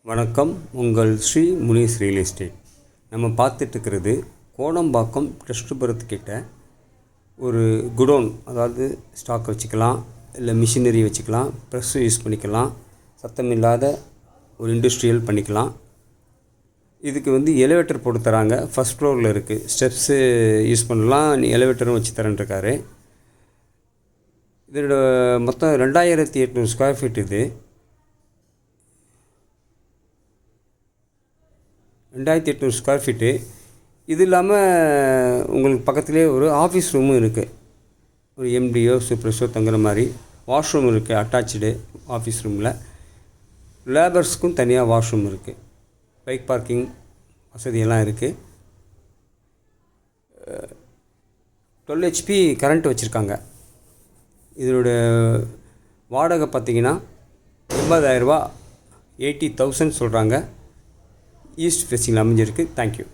வணக்கம். உங்கள் Sri Munis real estate. நம்ம பார்த்துட்ருக்கிறது கோடம்பாக்கம் கிட்ட ஒரு குடோன், அதாவது ஸ்டாக் வச்சுக்கலாம், இல்லை மிஷினரி வச்சுக்கலாம், ப்ரெஸ் யூஸ் பண்ணிக்கலாம், சத்தம் இல்லாத ஒரு இண்டஸ்ட்ரியல் பண்ணிக்கலாம். இதுக்கு எலிவேட்டர் போட்டு தராங்க. ஃபஸ்ட் ஃப்ளோரில் இருக்குது. ஸ்டெப்ஸு யூஸ் பண்ணலாம், எலிவேட்டரும் வச்சு தரேன்ருக்காரு. இதோட மொத்தம் 2800 ஸ்கொயர் ஃபீட். இது 2800 ஸ்கொயர் ஃபீட்டு. இது இல்லாமல் உங்களுக்கு பக்கத்துலேயே ஒரு ஆஃபீஸ் ரூமும் இருக்குது. ஒரு எம்டியோ சூப்பர்ஸோ தங்குற மாதிரி வாஷ்ரூம் இருக்குது. அட்டாச்சு ஆஃபீஸ் ரூமில் லேபர்ஸ்க்கும் தனியாக வாஷ்ரூம் இருக்குது. பைக் பார்க்கிங் வசதியெல்லாம் இருக்குது. 12 HP கரண்ட் வச்சுருக்காங்க. இதோட வாடகை பார்த்திங்கன்னா 80,000 ரூபா, 80,000 சொல்கிறாங்க. ஈஸ்ட் ஃபேஸிங்கில் அமைஞ்சிருக்கு. தேங்க்யூ.